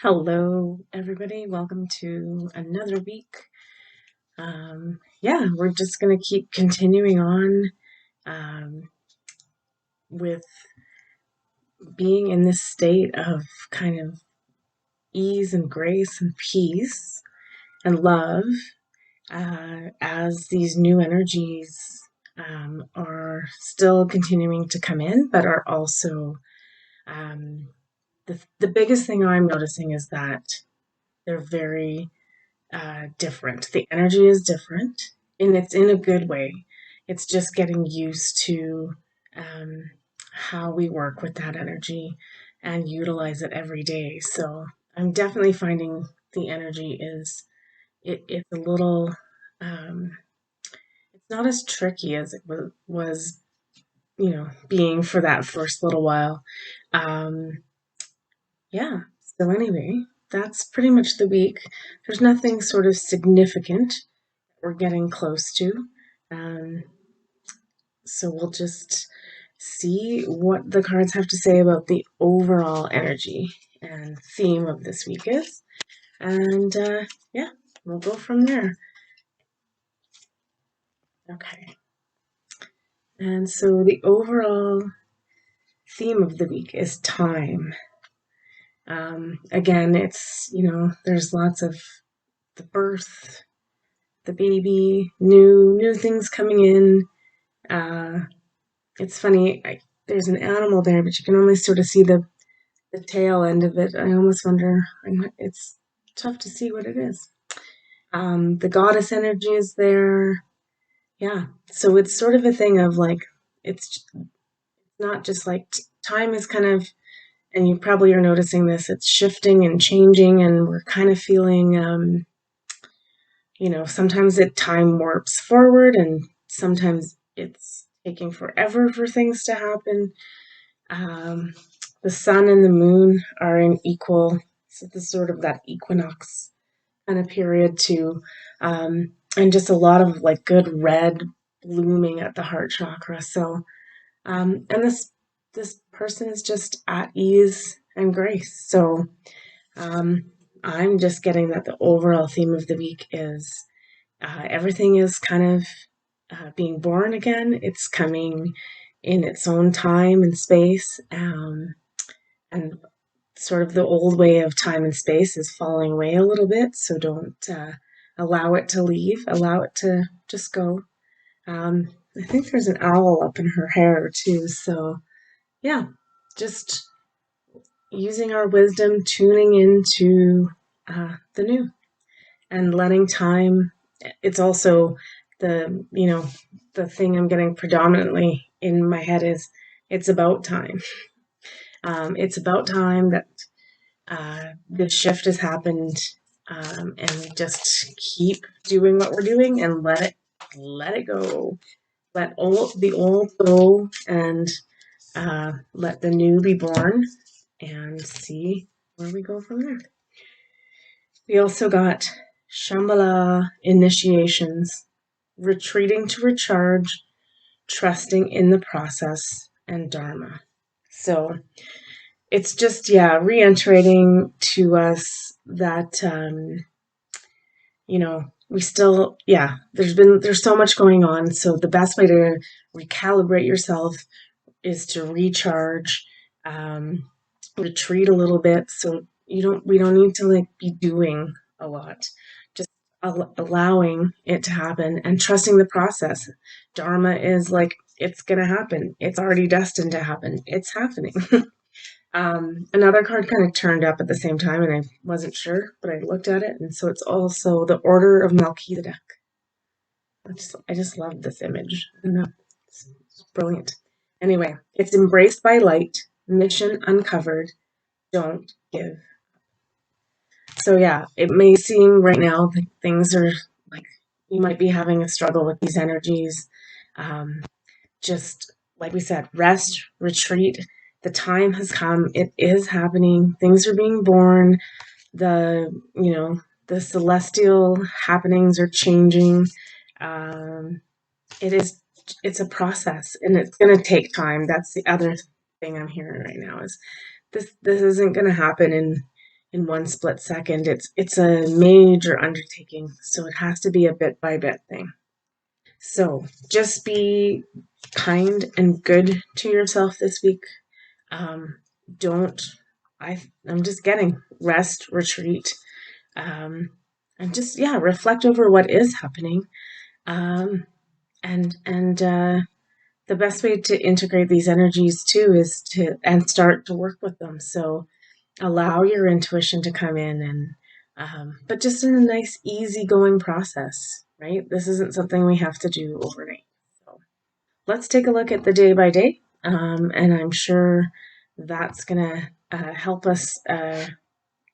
Hello, everybody. Welcome to another week. Yeah, we're just going to keep continuing on um, with being in this state of kind of ease and grace and peace and love as these new energies are still continuing to come in, but are also um, the biggest thing I'm noticing is that they're very different. The energy is different, and it's in a good way. It's just getting used to um, how we work with that energy and utilize it every day. So I'm definitely finding the energy is it's a little it's not as tricky as it was being for that first little while. Um, yeah. So anyway, that's pretty much the week. There's nothing sort of significant we're getting close to. Um, so we'll just see what the cards have to say about the overall energy and theme of this week is. And yeah, we'll go from there. Okay. And so the overall theme of the week is time. Again, there's lots of the birth, the baby, new things coming in. Uh, It's funny, there's an animal there, but you can only sort of see the tail end of it. I almost wonder, it's tough to see what it is. The goddess energy is there. Yeah. So it's sort of a thing of like, it's not just like time is kind of, and you probably are noticing this, it's shifting and changing, and we're kind of feeling, sometimes time warps forward, and sometimes it's taking forever for things to happen. Um, the sun and the moon are in equal, so this sort of that equinox kind of period too, and just a lot of like good red blooming at the heart chakra. So, and this person is just at ease and grace. So, um, I'm just getting that the overall theme of the week is everything is kind of being born again. It's coming in its own time and space. And sort of the old way of time and space is falling away a little bit. So don't allow it to leave, allow it to just go. I think there's an owl up in her hair too. So, yeah, just using our wisdom, tuning into the new and letting time. It's also the thing I'm getting predominantly in my head is it's about time. It's about time that the shift has happened, and we just keep doing what we're doing and let it go. Let the old go and let the new be born and see where we go from there. We also got Shambhala initiations, retreating to recharge, trusting in the process, and Dharma. So it's just, yeah, reiterating to us that, we still, yeah, there's so much going on. So the best way to recalibrate yourself is to recharge, um, retreat a little bit. So we don't need to like be doing a lot, just allowing it to happen and trusting the process. Dharma is like, it's going to happen. It's already destined to happen. It's happening. Another card kind of turned up at the same time, and I wasn't sure, but I looked at it, and so it's also the Order of Melchizedek. I just love this image. I don't know, it's brilliant. Anyway, it's embraced by light, mission uncovered, don't give. So yeah, it may seem right now that things are like you might be having a struggle with these energies. Um, just like we said, rest, retreat. The time has come. It is happening. Things are being born. The, the celestial happenings are changing. Um, it is, it's a process and it's going to take time. That's the other thing I'm hearing right now is this isn't going to happen in one split second. It's a major undertaking, so it has to be a bit by bit thing. So just be kind and good to yourself this week. Um, don't I'm just getting rest, retreat, um, and just reflect over what is happening. Um, and the best way to integrate these energies too is to and start to work with them. So allow your intuition to come in and but just in a nice easygoing process, right? This isn't something we have to do overnight. So let's take a look at the day by day, and I'm sure that's gonna help us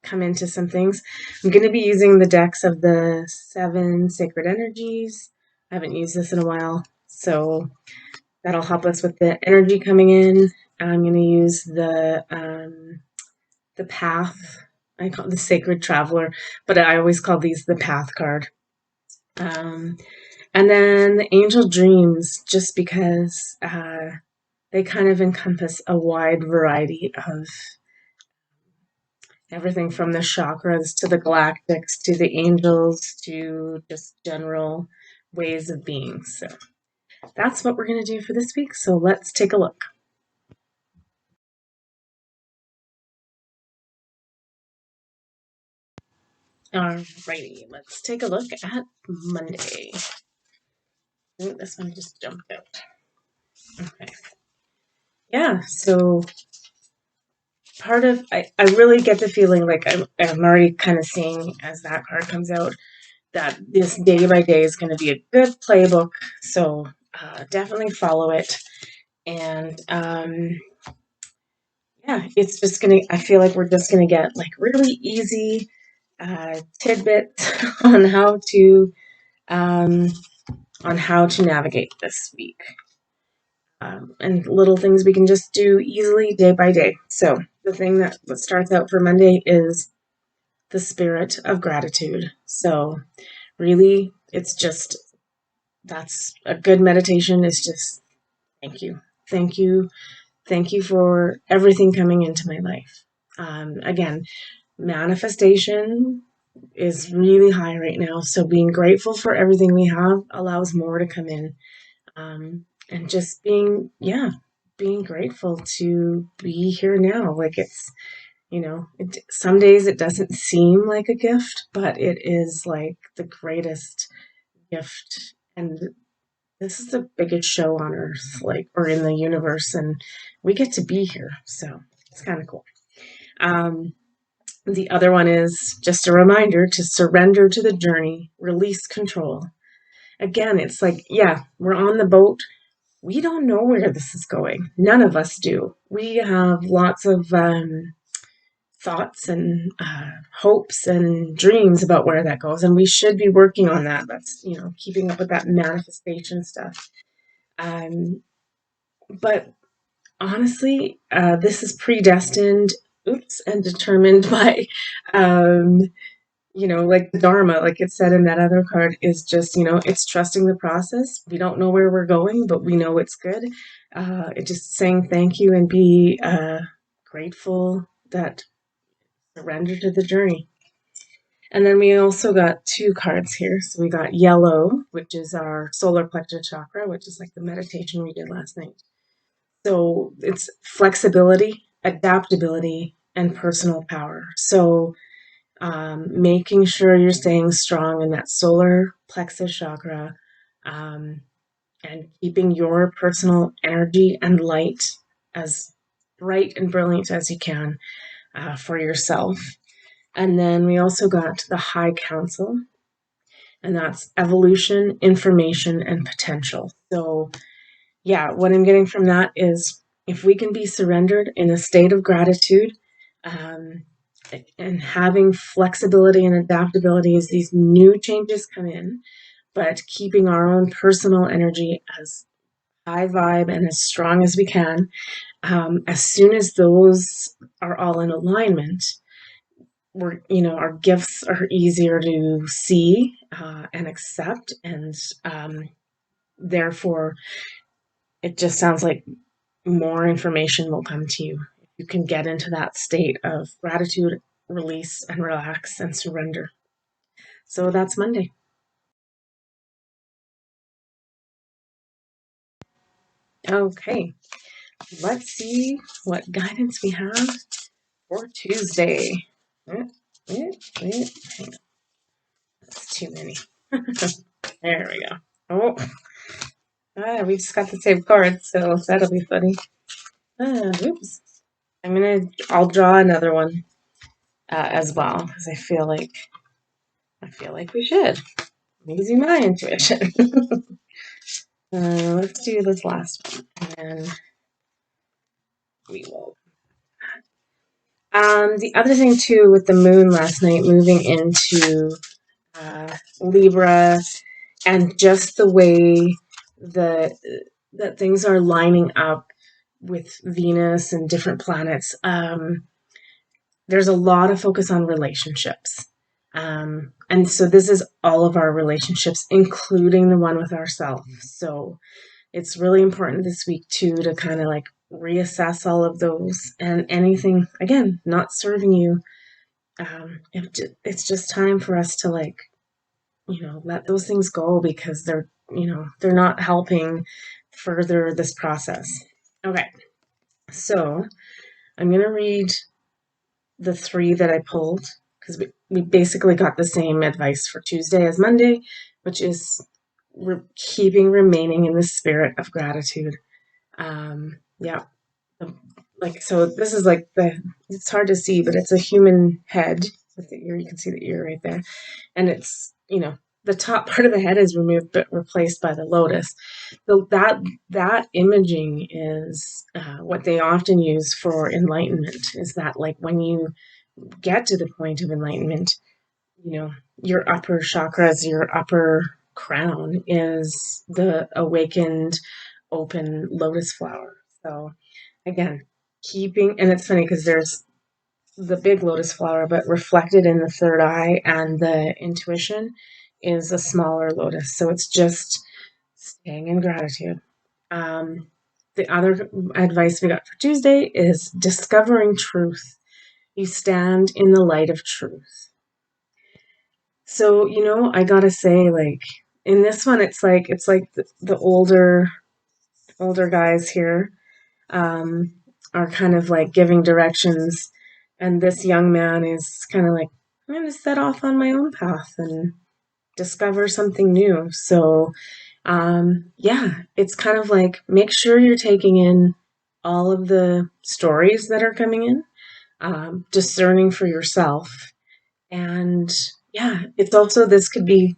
come into some things. I'm going to be using the decks of the 7 sacred energies. I haven't used this in a while, so that'll help us with the energy coming in. I'm going to use the path. I call it the sacred traveler, but I always call these the path card. Um, and then the angel dreams, just because they kind of encompass a wide variety of everything from the chakras to the galactics to the angels to just general ways of being. So that's what we're going to do for this week. So let's take a look. Alrighty, let's take a look at Monday. Ooh, this one just jumped out. Okay. Yeah, so I really get the feeling like I'm already kind of seeing as that card comes out that this day by day is going to be a good playbook. So definitely follow it. And it's just gonna, I feel like we're just gonna get like really easy tidbits on um, how to navigate this week. And little things we can just do easily day by day. So the thing that starts out for Monday is the spirit of gratitude. So really, it's just, that's a good meditation is just thank you. Thank you. Thank you for everything coming into my life. Again, manifestation is really high right now. So being grateful for everything we have allows more to come in. And just being grateful to be here now. Like some days it doesn't seem like a gift, but it is like the greatest gift. And this is the biggest show on earth, like, or in the universe, and we get to be here. So it's kind of cool. Um, the other one is just a reminder to surrender to the journey, release control. Again, it's like, yeah, we're on the boat. We don't know where this is going. None of us do. We have lots of thoughts and hopes and dreams about where that goes, and we should be working on that. That's, keeping up with that manifestation stuff. But honestly, this is predestined, and determined by like the Dharma, like it said in that other card, is just, it's trusting the process. We don't know where we're going, but we know it's good. It's just saying thank you and be grateful that surrender to the journey. And then we also got 2 cards here. So we got yellow, which is our solar plexus chakra, which is like the meditation we did last night. So it's flexibility, adaptability, and personal power. So making sure you're staying strong in that solar plexus chakra, and keeping your personal energy and light as bright and brilliant as you can for yourself. And then we also got the High Council, and that's evolution, information, and potential. So, yeah, what I'm getting from that is if we can be surrendered in a state of gratitude, um, and having flexibility and adaptability as these new changes come in, but keeping our own personal energy as high vibe and as strong as we can, as soon as those are all in alignment, our gifts are easier to see and accept, and therefore it just sounds like more information will come to you. You can get into that state of gratitude release and relax and surrender. So that's Monday. Okay, let's see what guidance we have for Tuesday. Hang on. That's too many. There we go. Oh, we just got the same card, so that'll be funny. Oops. I'll draw another one as well because I feel like we should. I'm using my intuition. Let's do this last one, and then we will. The other thing too, with the moon last night moving into Libra, and just the way the that things are lining up with Venus and different planets. There's a lot of focus on relationships. And so this is all of our relationships, including the one with ourselves. So it's really important this week too to kind of like reassess all of those and anything, again, not serving you. It's just time for us to like, let those things go because they're not helping further this process. Okay, so I'm going to read the three that I pulled because we basically got the same advice for Tuesday as Monday, which is keeping remaining in the spirit of gratitude. Yeah, like so. This is like it's hard to see, but it's a human head with the ear. You can see the ear right there, and it's the top part of the head is removed but replaced by the lotus. So that imaging is what they often use for enlightenment. Is that like when you get to the point of enlightenment, your upper chakras, your upper crown is the awakened, open lotus flower. So again, and it's funny because there's the big lotus flower, but reflected in the third eye and the intuition is a smaller lotus. So it's just staying in gratitude. Um, the other advice we got for Tuesday is discovering truth. You stand in the light of truth. So, I gotta say, like, in this one, it's like the older guys here um, are kind of like giving directions, and this young man is kind of like, I'm going to set off on my own path and discover something new. So, yeah, it's kind of like make sure you're taking in all of the stories that are coming in, discerning for yourself. And yeah, it's also, this could be,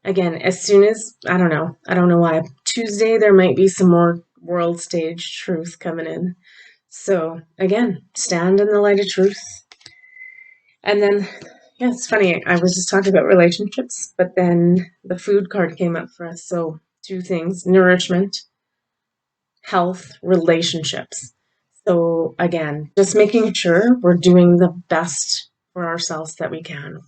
again, as soon as, I don't know why, Tuesday, there might be some more world stage truth coming in. So again, stand in the light of truth. And then, yeah, it's funny. I was just talking about relationships, but then the food card came up for us. So two things: nourishment, health, relationships. So again, just making sure we're doing the best for ourselves that we can,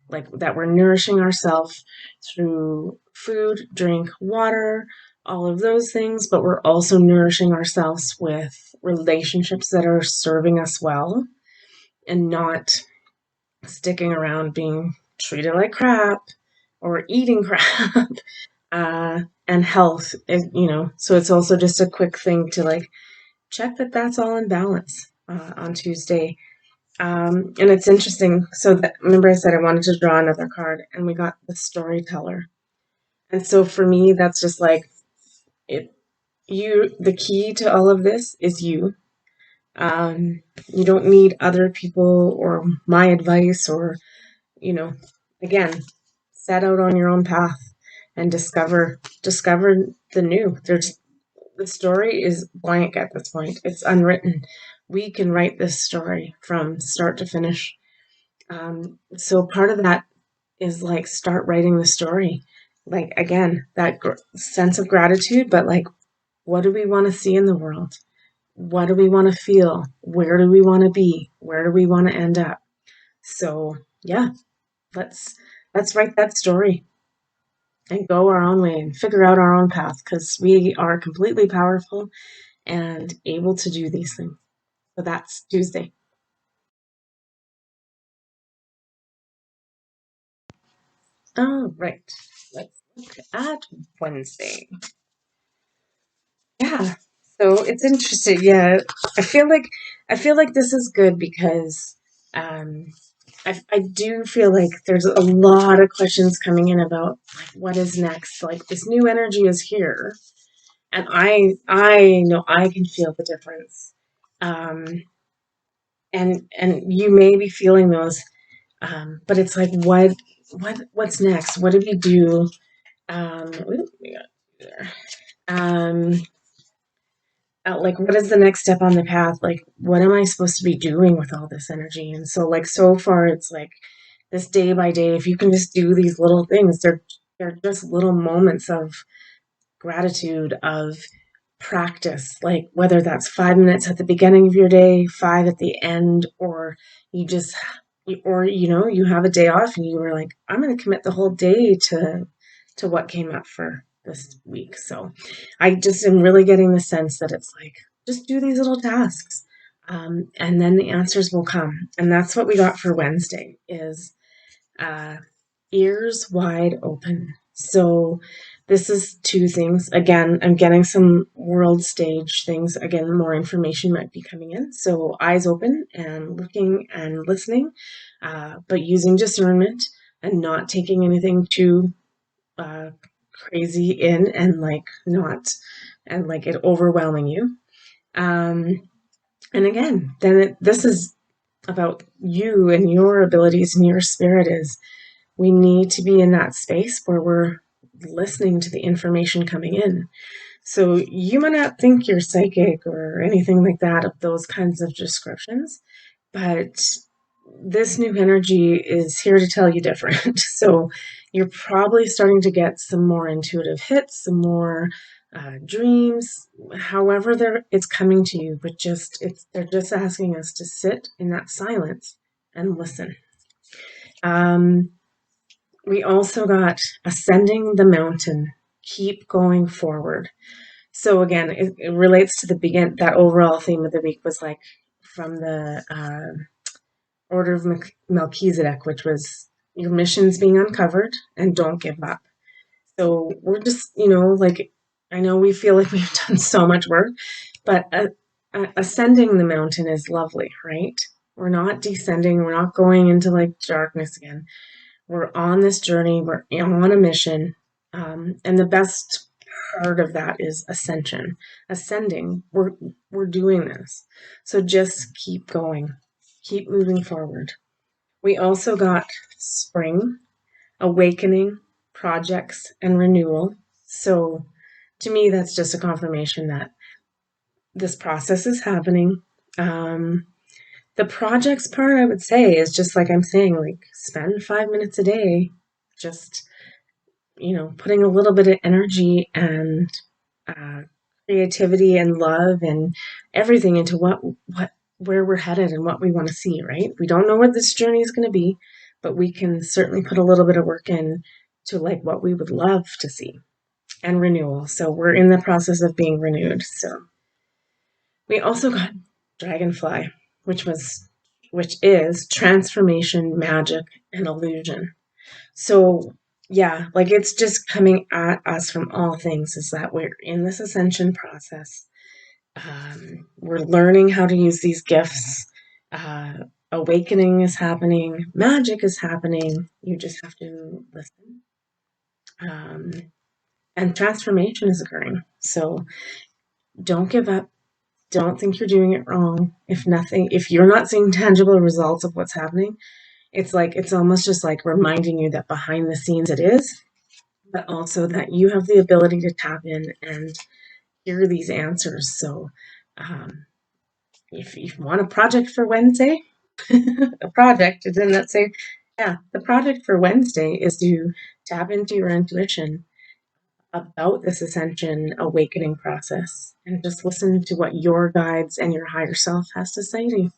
like that we're nourishing ourselves through food, drink, water, all of those things, but we're also nourishing ourselves with relationships that are serving us well and not sticking around being treated like crap or eating crap. And health, so it's also just a quick thing to like check that that's all in balance on Tuesday. And it's interesting. So remember I said I wanted to draw another card, and we got the storyteller. And so for me, that's just like it. The key to all of this is you. You don't need other people or my advice or you know, again, set out on your own path and discover the new. The story is blank at this point. It's unwritten. We can write this story from start to finish. So part of that is like start writing the story. Like again, that sense of gratitude, but like, what do we want to see in the world? What do we want to feel? Where do we want to be? Where do we want to end up? So yeah, let's let's write that story and go our own way and figure out our own path because we are completely powerful and able to do these things. So that's Tuesday. All right, let's look at Wednesday. Yeah, so it's interesting. Yeah, I feel like I feel like this is good because um, I do feel like there's a lot of questions coming in about like what is next. Like this new energy is here, and I know I can feel the difference. Um, and you may be feeling those, but it's like what's next? What do we do? We got there. Um, like what is the next step on the path? Like what am I supposed to be doing with all this energy? And so like so far it's like this day by day, if you can just do these little things, they're just little moments of gratitude, of practice, like whether that's 5 minutes at the beginning of your day, five at the end, or you just, or you have a day off and you were like, I'm going to commit the whole day to what came up for this week. So I just am really getting the sense that it's like, just do these little tasks. And then the answers will come. And that's what we got for Wednesday is uh, ears wide open. So this is two things. Again, I'm getting some world stage things. Again, more information might be coming in. So eyes open and looking and listening, but using discernment and not taking anything too uh, crazy in and like not and like it overwhelming you. Um, and again, this is about you and your abilities and your spirit is we need to be in that space where we're listening to the information coming in. So you might not think you're psychic or anything like that of those kinds of descriptions, but this new energy is here to tell you different. So you're probably starting to get some more intuitive hits, some more dreams, however it's coming to you, but they're just asking us to sit in that silence and listen. Um, we also got ascending the mountain, keep going forward. So again, it relates to that overall theme of the week was like from the Order of Melchizedek, which was your mission's being uncovered and don't give up. So we're just, like, I know we feel like we've done so much work, but ascending the mountain is lovely, right? We're not descending, we're not going into like darkness again. We're on this journey, we're on a mission. And the best part of that is ascension. Ascending, we're doing this. So just keep going, keep moving forward. We also got spring, awakening, projects, and renewal. So to me, that's just a confirmation that this process is happening. The projects part, I would say, is just like I'm saying, like spend 5 minutes a day just putting a little bit of energy and uh, creativity and love and everything into where we're headed and what we want to see, right? We don't know what this journey is going to be, but we can certainly put a little bit of work in to like what we would love to see and renewal. So we're in the process of being renewed. So we also got Dragonfly, which is transformation, magic, and illusion. So, yeah, like it's just coming at us from all things is that we're in this ascension process. We're learning how to use these gifts. Uh, Awakening is happening, magic is happening. You just have to listen. Um, and transformation is occurring. So, don't give up. Don't think you're doing it wrong. If you're not seeing tangible results of what's happening, it's almost just like reminding you that behind the scenes it is, but also that you have the ability to tap in and hear these answers. So, if you want a project for Wednesday, a project, didn't that say? Yeah, the project for Wednesday is to tap into your intuition about this ascension awakening process and just listen to what your guides and your higher self has to say to you.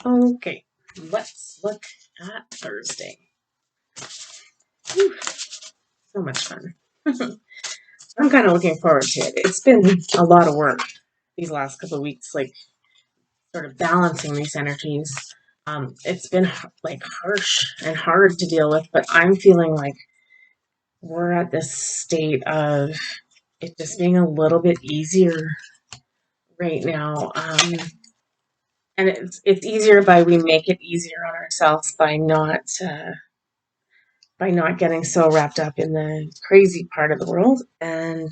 Okay, let's look at Thursday. Whew, so much fun. I'm kind of looking forward to it. It's been a lot of work these last couple of weeks, like sort of balancing these energies. It's been like harsh and hard to deal with, but I'm feeling like we're at this state of it just being a little bit easier right now. And it's easier by we make it easier on ourselves by not getting so wrapped up in the crazy part of the world and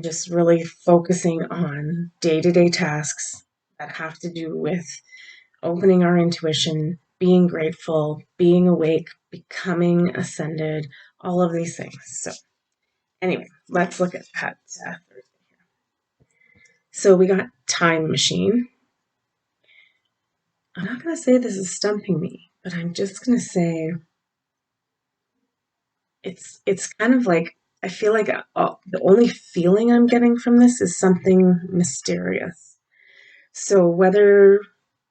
just really focusing on day-to-day tasks that have to do with opening our intuition, being grateful, being awake, becoming ascended, all of these things. So anyway, let's look at that. So we got time machine. I'm not going to say this is stumping me, but I'm just going to say it's kind of like I feel like the only feeling I'm getting from this is something mysterious. So whether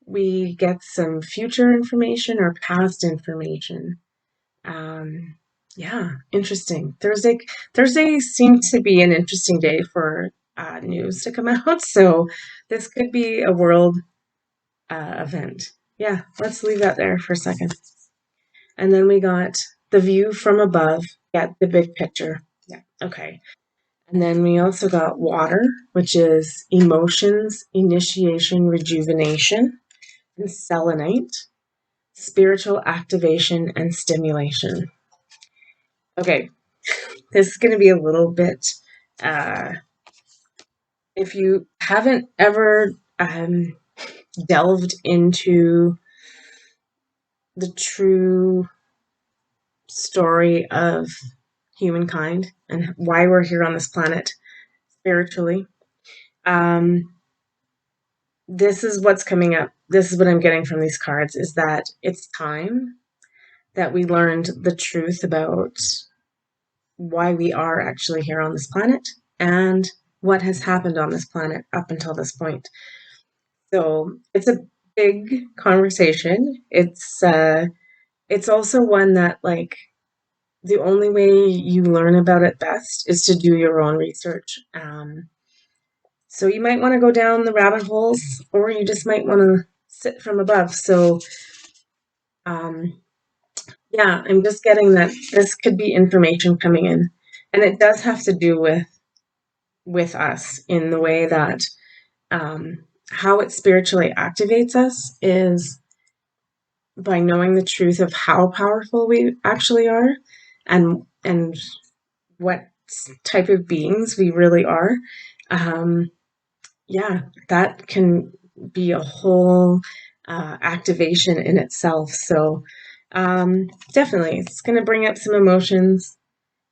we get some future information or past information, um, yeah, interesting. Thursday seemed to be an interesting day for news to come out. So this could be a world event. Yeah, let's leave that there for a second. And then we got the view from above. Get the big picture. Yeah, okay. And then we also got water, which is emotions, initiation, rejuvenation, and selenite, spiritual activation, and stimulation. Okay, this is going to be a little bit, uh, if you haven't ever delved into the true story of humankind and why we're here on this planet spiritually, this is what's coming up. This is what I'm getting from these cards is that it's time that we learned the truth about why we are actually here on this planet and what has happened on this planet up until this point. So it's a big conversation. It's also one that like the only way you learn about it best is to do your own research. So you might want to go down the rabbit holes, or you just might want to sit from above. So, um, yeah, I'm just getting that this could be information coming in, and it does have to do with us in the way that how it spiritually activates us is by knowing the truth of how powerful we actually are, and what type of beings we really are. Um, yeah, that can be a whole activation in itself. So definitely, it's going to bring up some emotions,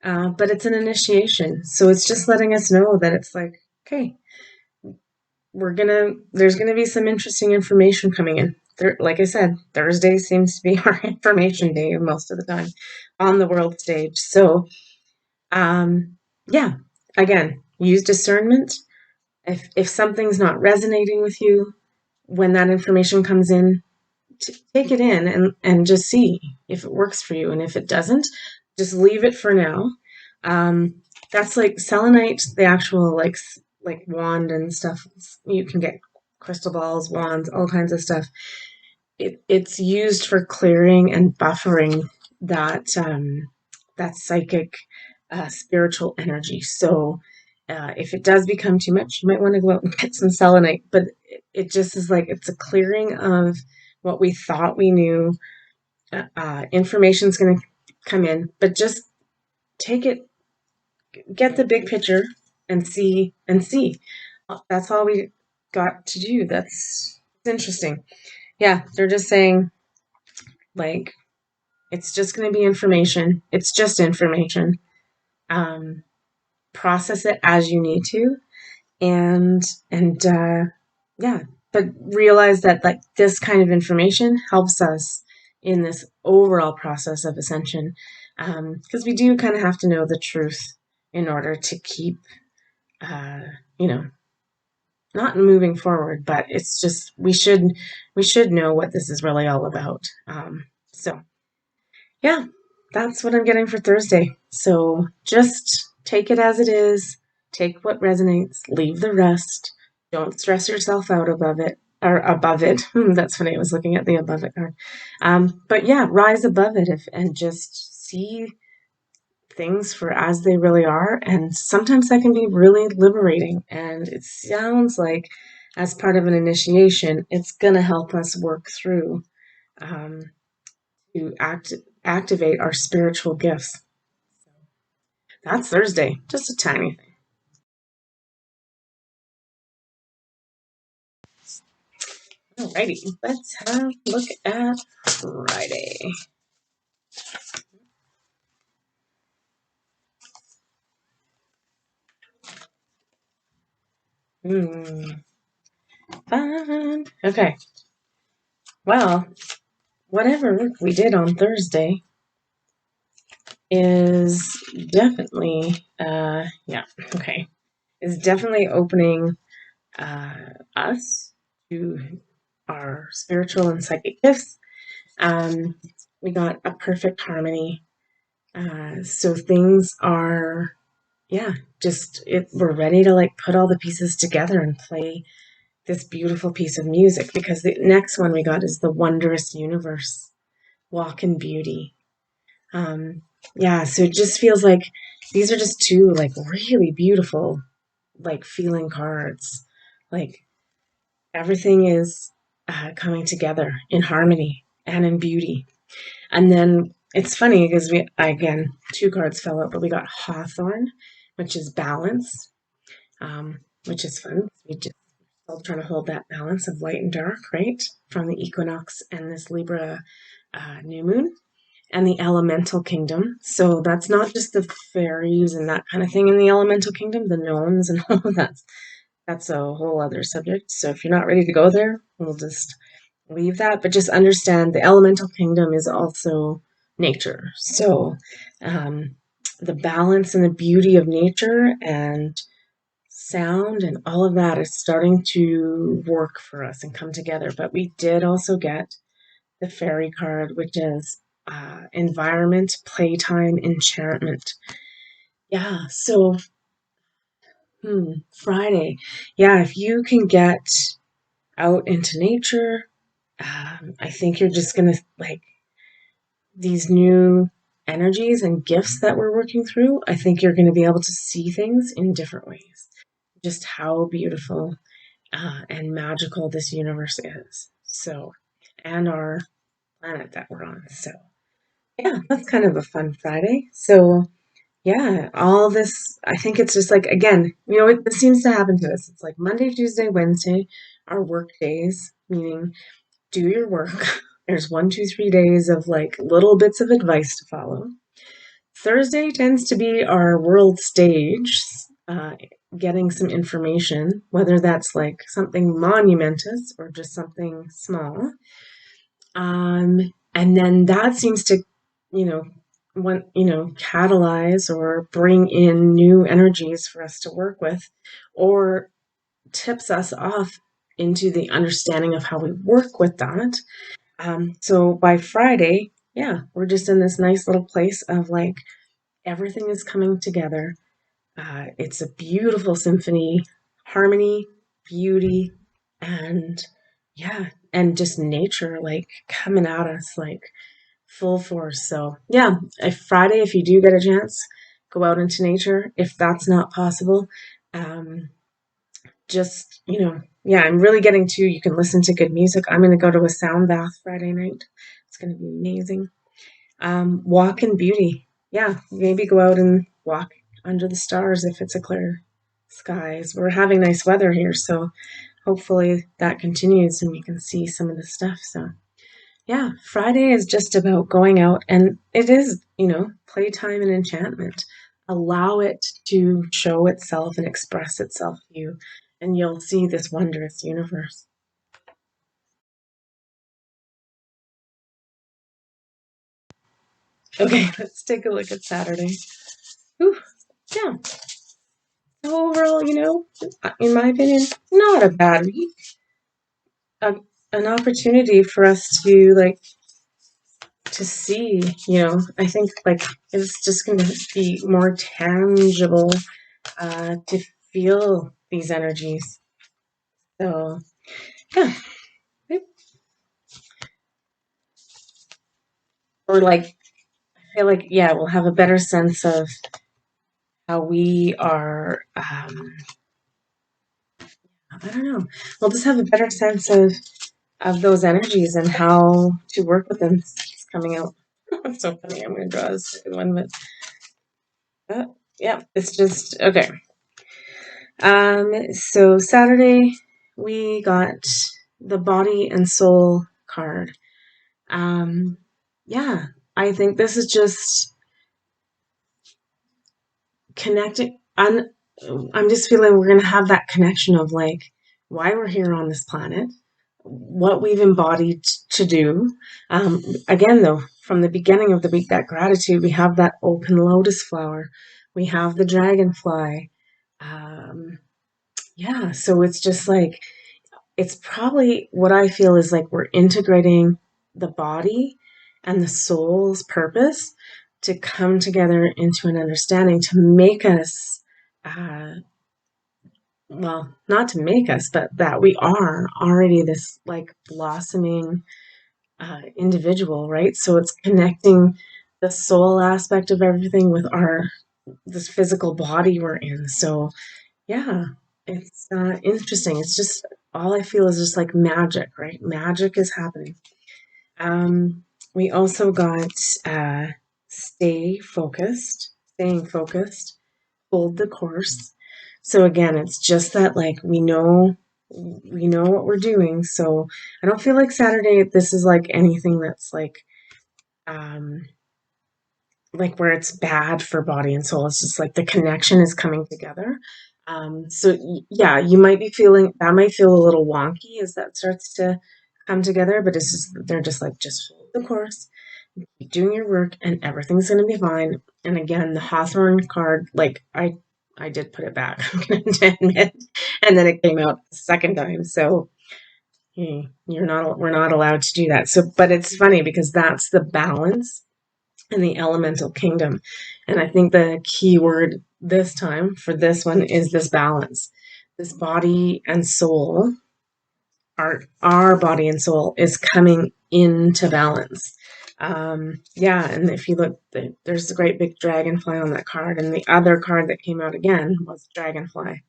but it's an initiation. So it's just letting us know that it's like, okay, there's gonna be some interesting information coming in. Like I said, Thursday seems to be our information day most of the time on the world stage. So, yeah, again, use discernment. If something's not resonating with you when that information comes in, take it in and just see if it works for you. And if it doesn't, just leave it for now. That's like selenite, the actual like wand and stuff. You can get crystal balls, wands, all kinds of stuff. It's used for clearing and buffering that psychic spiritual energy. So if it does become too much, you might want to go out and get some selenite. But it just is like it's a clearing of what we thought we knew. Information's going to come in, but just take it, get the big picture, and see and see. That's all we got to do. That's interesting. Yeah, they're just saying like it's just going to be information. It's just information. Um, process it as you need to, and yeah, but realize that like this kind of information helps us in this overall process of ascension, because we do kind of have to know the truth in order to keep uh, you know not moving forward, but it's just we should know what this is really all about. So yeah, that's what I'm getting for Thursday. So just take it as it is. Take what resonates, leave the rest. Don't stress yourself out above it. or above it. That's funny. I was looking at the above it card. But yeah, rise above it and just see things for as they really are. And sometimes that can be really liberating. And it sounds like, as part of an initiation, it's going to help us work through um, to activate our spiritual gifts. That's Thursday, just a tiny thing. Alrighty, let's have a look at Friday. Hmm, fun. Okay, well, whatever we did on Thursday is definitely, yeah, okay, is definitely opening uh, us to our spiritual and psychic gifts. Um, we got a perfect harmony. So things are, yeah, just we're ready to like put all the pieces together and play this beautiful piece of music, because the next one we got is the wondrous universe, walk in beauty. Um, yeah, so it just feels like these are just two like really beautiful, like feeling cards. Like everything is coming together in harmony and in beauty. And then it's funny because we, again, two cards fell out, but we got Hawthorn, which is balance, which is fun. We just still trying to hold that balance of light and dark, right? From the equinox and this Libra new moon, and the elemental kingdom. So that's not just the fairies and that kind of thing in the elemental kingdom, the gnomes and all of that. That's a whole other subject. So if you're not ready to go there, we'll just leave that. But just understand the elemental kingdom is also nature. So um, the balance and the beauty of nature and sound and all of that is starting to work for us and come together. But we did also get the fairy card, which is environment, playtime, enchantment. Yeah, so Friday. Yeah, if you can get out into nature, I think you're just gonna like these new energies and gifts that we're working through. I think you're going to be able to see things in different ways. Just how beautiful and magical this universe is. So, and our planet that we're on. So, yeah, that's kind of a fun Friday. So, yeah, all this, I think it's just like, again, this seems to happen to us. It's like Monday, Tuesday, Wednesday are work days, meaning do your work. There's 1, 2, 3 days of like little bits of advice to follow. Thursday tends to be our world stage, getting some information, whether that's like something monumentous or just something small. And then that seems to, you know, catalyze or bring in new energies for us to work with, or tips us off into the understanding of how we work with that. So by Friday, yeah, we're just in this nice little place of like everything is coming together. It's a beautiful symphony, harmony, beauty, and yeah, and just nature like coming at us like full force. So yeah, if Friday, if you do get a chance, go out into nature. If that's not possible, um, just yeah, I'm really getting to. You can listen to good music. I'm going to go to a sound bath Friday night. It's going to be amazing. Walk in beauty. Yeah, maybe go out and walk under the stars if it's a clear skies. We're having nice weather here, so hopefully that continues and we can see some of the stuff. So yeah, Friday is just about going out, and it is, playtime and enchantment. Allow it to show itself and express itself to you, and you'll see this wondrous universe. Okay, let's take a look at Saturday. Whew, yeah, overall, in my opinion, not a bad week. A, an opportunity for us to to see, I think like it's just going to be more tangible to feel these energies. So Yeah. Right? Or like, I feel like, yeah, we'll have a better sense of how we are, I don't know, we'll just have a better sense of those energies and how to work with them. It's coming out. It's so funny. I'm going to draw a second one, but yeah, it's just okay. So Saturday we got the body and soul card. Um, yeah, I think this is just connecting. I'm just feeling we're going to have that connection of like why we're here on this planet, what we've embodied to do. Again, though, from the beginning of the week, that gratitude, we have that open lotus flower, we have the dragonfly. Um, yeah, so it's just like, it's probably what I feel is like we're integrating the body and the soul's purpose to come together into an understanding to make us, uh, well, not to make us, but that we are already this like blossoming individual, right? So it's connecting the soul aspect of everything with our this physical body we're in. So yeah, it's interesting. It's just all I feel is just like magic, right? Magic is happening. We also got uh, staying focused, hold the course. So again, it's just that like we know what we're doing. So I don't feel like Saturday this is like anything that's um like where it's bad for body and soul. It's just like the connection is coming together. So yeah, you might be feeling that might feel a little wonky as that starts to come together, but it's just they're just like just hold the course, keep doing your work, and everything's gonna be fine. And again, the Hawthorne card, like I did put it back, I'm gonna admit, and then it came out the second time. So we're not allowed to do that. So, but it's funny because that's the balance in the elemental kingdom. And I think the key word this time for this one is this balance. This body and soul, our body and soul is coming into balance. Yeah, and if you look, there's a great big dragonfly on that card, and the other card that came out again was dragonfly,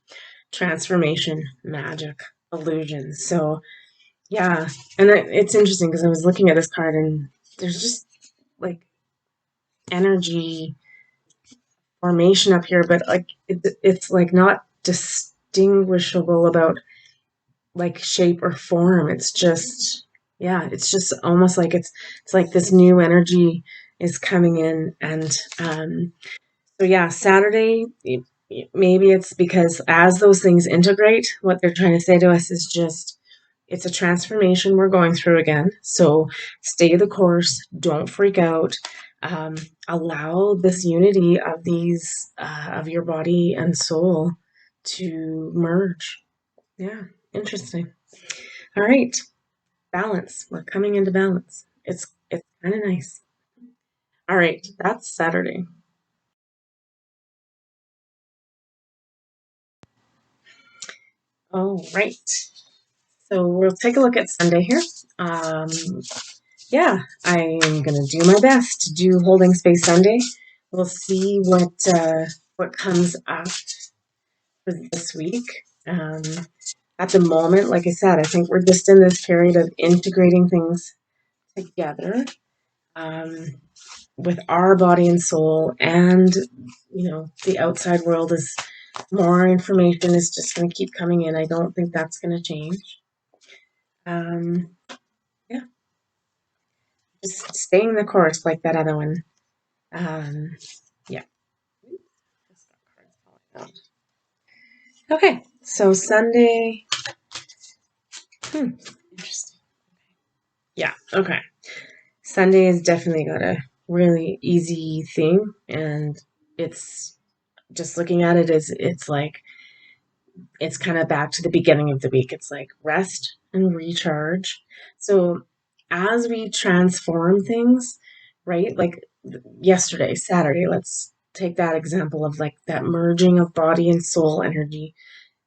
transformation, magic, illusion. So yeah, and it's interesting because I was looking at this card, and there's just like energy formation up here, but like it's like not distinguishable about like shape or form. It's just yeah, it's just almost like it's like this new energy is coming in, and so yeah, Saturday. Maybe it's because as those things integrate, what they're trying to say to us is just it's a transformation we're going through again. So stay the course, don't freak out. Um, Allow this unity of these of your body and soul to merge. Yeah, interesting. All right, balance. We're coming into balance. It's kind of nice. All right, that's Saturday. All right. So we'll take a look at Sunday here. Um, yeah, I'm gonna do my best to do Holding Space Sunday. We'll see what comes up for this week. Um, at the moment, like I said, I think we're just in this period of integrating things together um, with our body and soul, and the outside world is more information is just going to keep coming in. I don't think that's going to change. Um, yeah, just staying the course like that other one. Um, yeah. Okay, so Sunday. Interesting. Yeah, okay. Sunday has definitely got a really easy theme, and it's just looking at it as it's like it's kind of back to the beginning of the week. It's like rest and recharge. So as we transform things, right? Like yesterday, Saturday, let's take that example of like that merging of body and soul energy.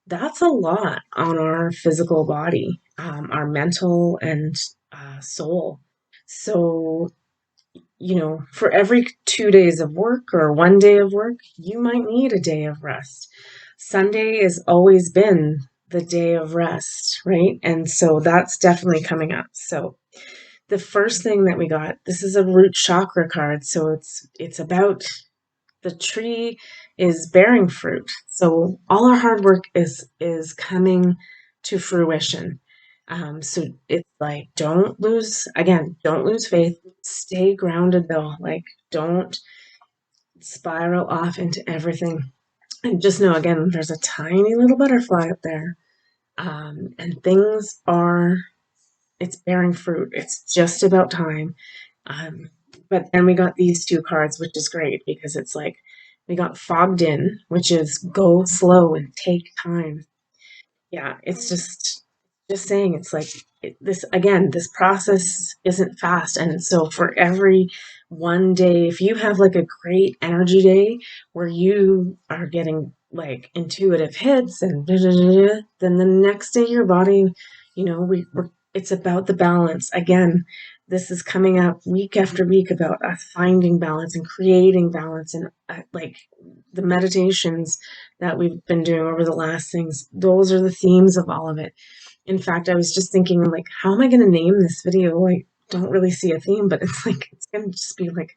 That's a lot on our physical body. our mental and soul. So, for every 2 days of work or one day of work, you might need a day of rest. Sunday has always been the day of rest, right? And so that's definitely coming up. So the first thing that we got, this is a root chakra card. So it's about the tree is bearing fruit. So all our hard work is coming to fruition. So it's like don't lose faith. Stay grounded though. Like don't spiral off into everything. And just know again, there's a tiny little butterfly up there. And things are it's bearing fruit. It's just about time. Um, but then we got these two cards, which is great because it's like we got fogged in, which is go slow and take time. Yeah, it's just saying it's like this again, this process isn't fast. And so for every one day, if you have like a great energy day where you are getting like intuitive hits and da, da, da, da, then the next day your body, we're it's about the balance. Again, this is coming up week after week about us finding balance and creating balance and like the meditations that we've been doing over the last things. Those are the themes of all of it. In fact, I was just thinking, like, how am I going to name this video? I don't really see a theme, but it's like, it's going to just be like,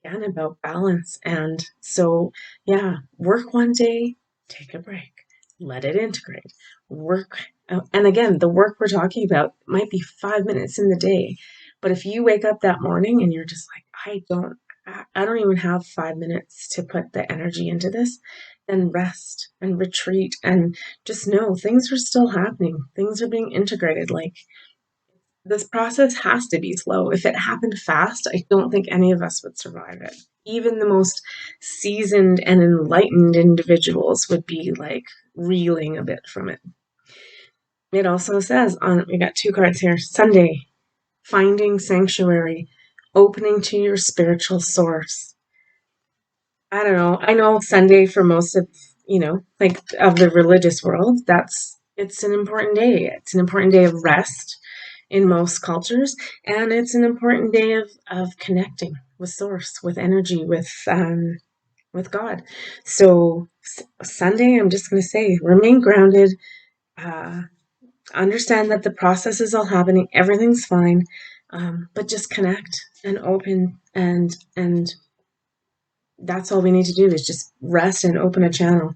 again, about balance. And so, yeah, work one day, take a break, let it integrate, work. And again, the work we're talking about might be 5 minutes in the day. But if you wake up that morning and you're just like, I don't even have 5 minutes to put the energy into this, then rest and retreat and just know things are still happening. Things are being integrated. Like this process has to be slow. If it happened fast, I don't think any of us would survive it. Even the most seasoned and enlightened individuals would be like reeling a bit from it. It also says we got two cards here Sunday, finding sanctuary, opening to your spiritual source. I don't know. I know Sunday for most of, like of the religious world, it's an important day. It's an important day of rest in most cultures, and it's an important day of connecting with source, with energy, with God. So Sunday, I'm just going to say, remain grounded. Uh, Understand that the process is all happening. Everything's fine, but just connect and open and that's all we need to do is just rest and open a channel.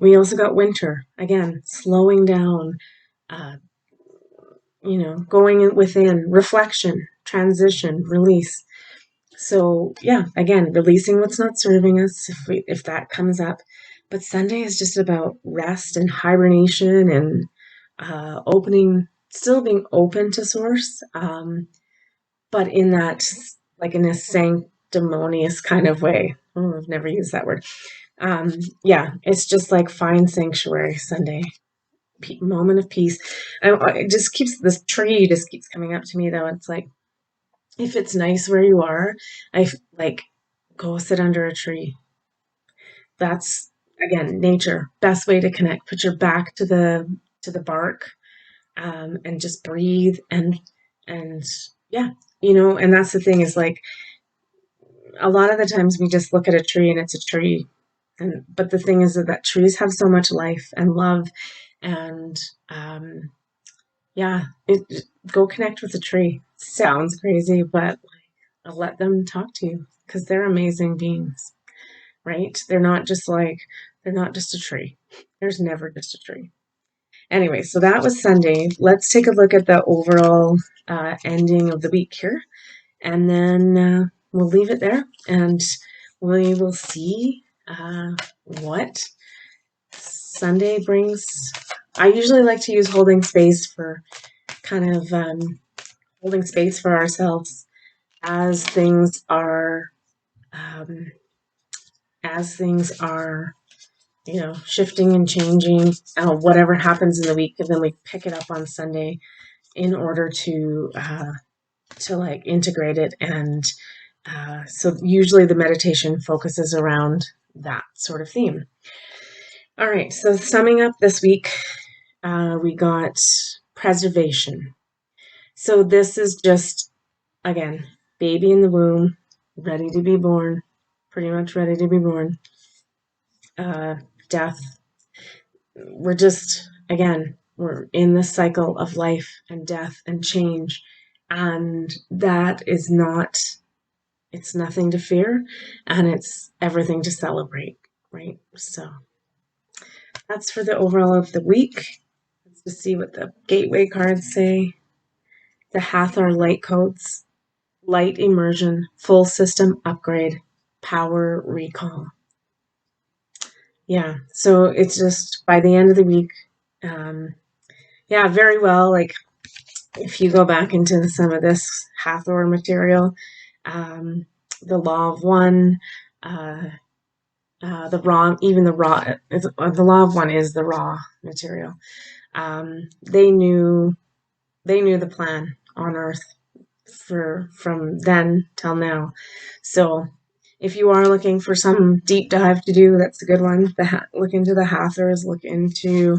We also got winter again, slowing down, uh, going within, reflection, transition, release. So yeah, again, releasing what's not serving us if that comes up. But Sunday is just about rest and hibernation and opening, still being open to source, but in that like in a sanctimonious kind of way. Oh, I've never used that word. Yeah, it's just like find sanctuary Sunday, moment of peace. It just keeps this tree just keeps coming up to me though. It's like if it's nice where you are, like go sit under a tree. That's again nature, best way to connect. Put your back to the bark, and just breathe and yeah, and that's the thing is like a lot of the times we just look at a tree and it's a tree but the thing is that trees have so much life and love and yeah go connect with a tree. Sounds crazy, but let them talk to you because they're amazing beings, right? They're not just a tree. There's never just a tree. Anyway, so that was Sunday. Let's take a look at the overall ending of the week here, and then we'll leave it there, and we will see what Sunday brings. I usually like to use holding space for kind of holding space for ourselves as things are um, as things are shifting and changing. Whatever happens in the week, and then we pick it up on Sunday in order to like integrate it and so usually the meditation focuses around that sort of theme. All right, so summing up this week, we got preservation. So this is just, again, baby in the womb, ready to be born, pretty much ready to be born. Uh, Death. We're just, again, we're in the cycle of life and death and change. And that is not, it's nothing to fear, and it's everything to celebrate, right? So that's for the overall of the week. Let's just see what the gateway cards say. The Hathor light codes, light immersion, full system upgrade, power recall. Yeah, so it's just by the end of the week, um, yeah, very well. Like if you go back into some of this Hathor material, um, the Law of One, uh, the raw, even the raw, the Law of One is the raw material. They knew the plan on Earth for from then till now. So if you are looking for some deep dive to do, that's a good one. Look into the Hathors, look into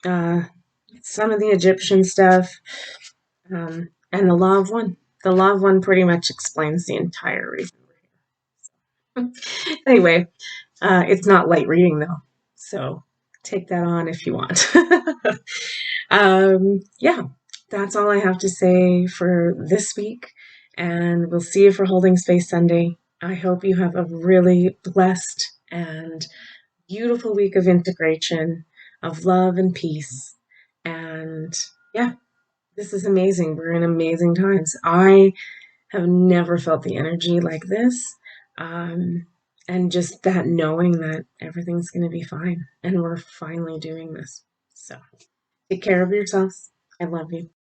uh, some of the Egyptian stuff, and the Law of One. The Law of One pretty much explains the entire reason we're here. Anyway, it's not light reading though, so take that on if you want. Yeah, that's all I have to say for this week, and we'll see you for Holding Space Sunday. I hope you have a really blessed and beautiful week of integration, of love and peace. And yeah, this is amazing. We're in amazing times. I have never felt the energy like this. Um, and just that knowing that everything's going to be fine and we're finally doing this. So take care of yourselves. I love you.